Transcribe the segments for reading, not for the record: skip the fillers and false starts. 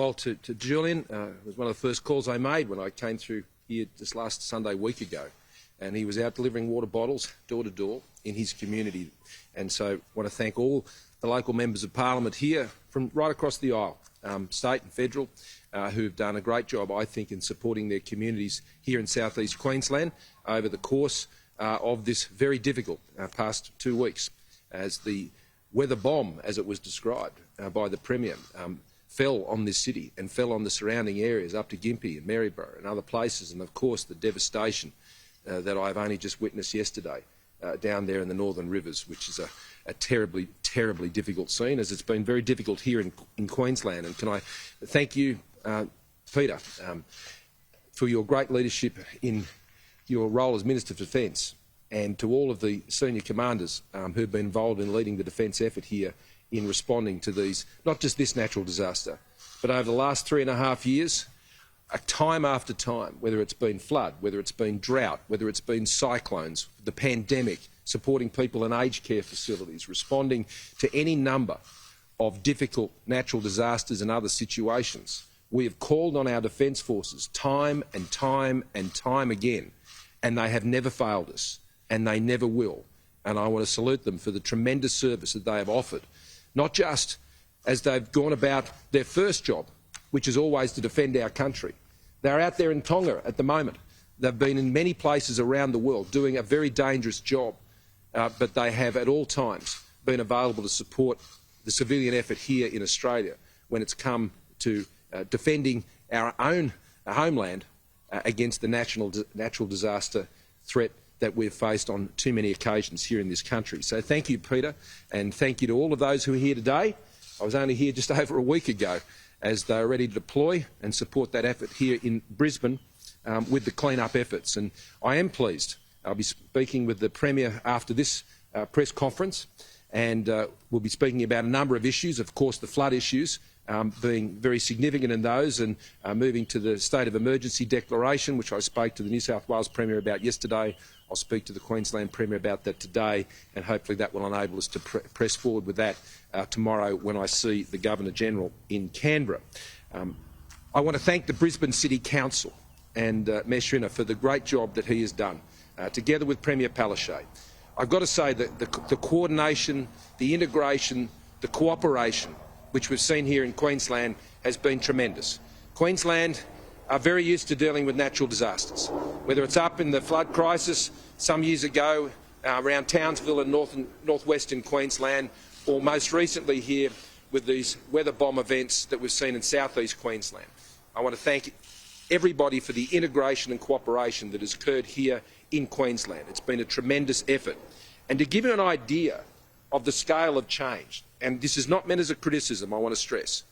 Well, to Julian, it was one of the first calls I made when I came through here just last Sunday week ago, and he was out delivering water bottles door to door in his community. And so I want to thank all the local members of Parliament here from right across the aisle, state and federal, who've done a great job, I think, in supporting their communities here in South East Queensland over the course of this very difficult past 2 weeks, as the weather bomb, as it was described by the Premier, fell on this city and fell on the surrounding areas up to Gympie and Maryborough and other places, and of course the devastation that I've only just witnessed yesterday down there in the Northern Rivers, which is a terribly, terribly difficult scene, as it's been very difficult here in Queensland. And can I thank you, Peter, for your great leadership in your role as Minister for Defence, and to all of the senior commanders who've been involved in leading the defence effort here in responding to these, not just this natural disaster, but over the last 3.5 years, time after time, whether it's been flood, whether it's been drought, whether it's been cyclones, the pandemic, supporting people in aged care facilities, responding to any number of difficult natural disasters and other situations. We have called on our defence forces time and time and time again, and they have never failed us, and they never will. And I want to salute them for the tremendous service that they have offered, not just as they've gone about their first job, which is always to defend our country. They're out there in Tonga at the moment. They've been in many places around the world doing a very dangerous job, but they have at all times been available to support the civilian effort here in Australia when it's come to defending our own homeland against the natural disaster threat that we've faced on too many occasions here in this country. So thank you, Peter, and thank you to all of those who are here today. I was only here just over a week ago as they are ready to deploy and support that effort here in Brisbane with the clean-up efforts. And I am pleased. I'll be speaking with the Premier after this press conference, and we'll be speaking about a number of issues, of course the flood issues, being very significant in those, and moving to the state of emergency declaration, which I spoke to the New South Wales Premier about yesterday. I'll speak to the Queensland Premier about that today, and hopefully that will enable us to press forward with that tomorrow when I see the Governor-General in Canberra. I want to thank the Brisbane City Council and Mayor Schrinner for the great job that he has done, together with Premier Palaszczuk. I've got to say that the coordination, the integration, the cooperation which we've seen here in Queensland has been tremendous. Queensland are very used to dealing with natural disasters, whether it's up in the flood crisis some years ago around Townsville in northwestern Queensland, or most recently here with these weather bomb events that we've seen in southeast Queensland. I want to thank everybody for the integration and cooperation that has occurred here in Queensland. It's been a tremendous effort. And to give you an idea of the scale of change, and this is not meant as a criticism, I want to stress,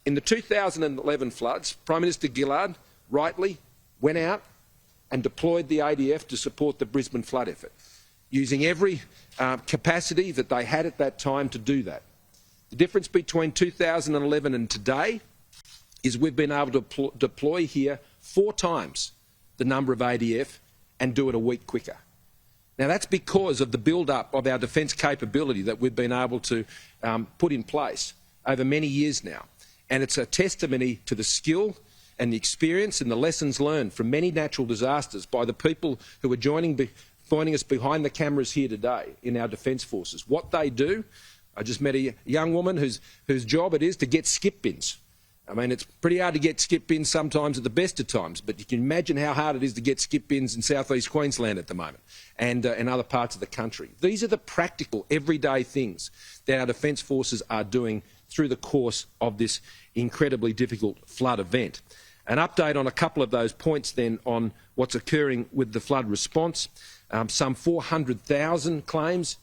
in the 2011 floods, Prime Minister Gillard rightly went out and deployed the ADF to support the Brisbane flood effort, using every capacity that they had at that time to do that. The difference between 2011 and today is we've been able to deploy here 4 times the number of ADF and do it a week quicker. Now that's because of the build-up of our defence capability that we've been able to put in place over many years now. And it's a testimony to the skill and the experience and the lessons learned from many natural disasters by the people who are joining us behind the cameras here today in our defence forces. What they do, I just met a young woman whose job it is to get skip bins. I mean, it's pretty hard to get skip bins sometimes at the best of times, but you can imagine how hard it is to get skip bins in southeast Queensland at the moment and in other parts of the country. These are the practical, everyday things that our defence forces are doing through the course of this incredibly difficult flood event. An update on a couple of those points then on what's occurring with the flood response. Some 400,000 claims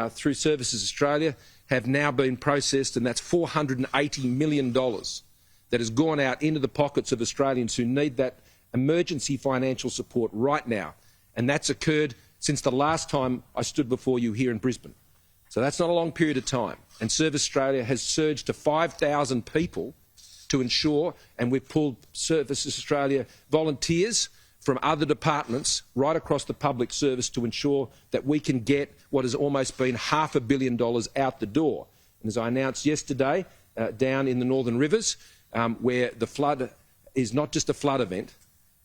through Services Australia have now been processed, and that's $480 million that has gone out into the pockets of Australians who need that emergency financial support right now. And that's occurred since the last time I stood before you here in Brisbane. So that's not a long period of time. And Service Australia has surged to 5,000 people to ensure, and we've pulled Services Australia volunteers from other departments right across the public service to ensure that we can get what has almost been $500 million out the door. And as I announced yesterday, down in the Northern Rivers, where the flood is not just a flood event.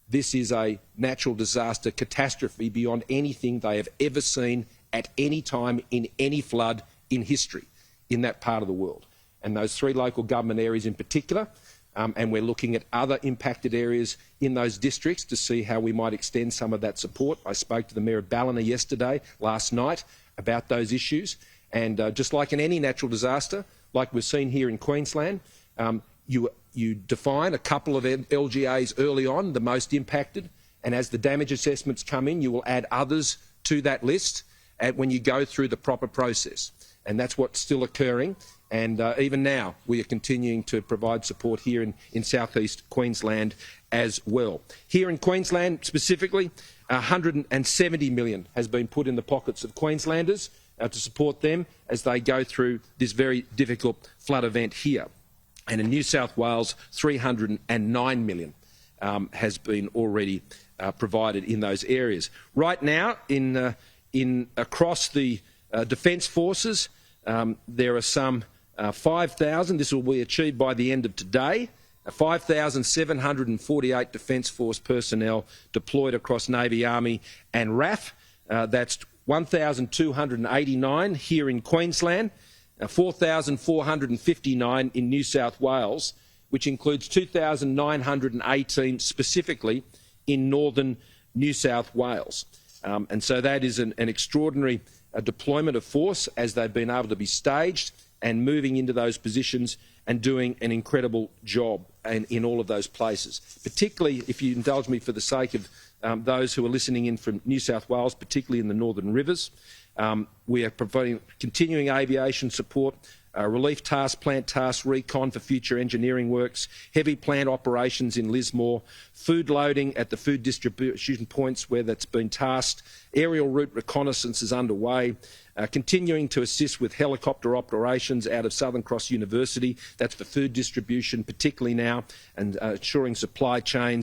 This is a natural disaster catastrophe beyond anything they have ever seen at any time in any flood in history in that part of the world. And those 3 local government areas in particular, and we're looking at other impacted areas in those districts to see how we might extend some of that support. I spoke to the Mayor of Ballina last night, about those issues. And just like in any natural disaster, like we've seen here in Queensland, you define a couple of LGAs early on, the most impacted, and as the damage assessments come in, you will add others to that list when you go through the proper process. And that's what's still occurring. And even now, we are continuing to provide support here in southeast Queensland as well. Here in Queensland specifically, $170 million has been put in the pockets of Queenslanders to support them as they go through this very difficult flood event here. And in New South Wales, $309 million has been already provided in those areas. Right now, across the Defence Forces, there are some 5,000, this will be achieved by the end of today, 5,748 Defence Force personnel deployed across Navy, Army and RAF. That's 1,289 here in Queensland, 4,459 in New South Wales, which includes 2,918 specifically in northern New South Wales. And so that is an extraordinary deployment of force as they've been able to be staged and moving into those positions and doing an incredible job in all of those places. Particularly, if you indulge me for the sake of those who are listening in from New South Wales, particularly in the Northern Rivers, we are providing continuing aviation support, relief tasks, plant tasks, recon for future engineering works, heavy plant operations in Lismore, food loading at the food distribution points where that's been tasked, aerial route reconnaissance is underway, continuing to assist with helicopter operations out of Southern Cross University, that's for food distribution particularly now, and ensuring supply chains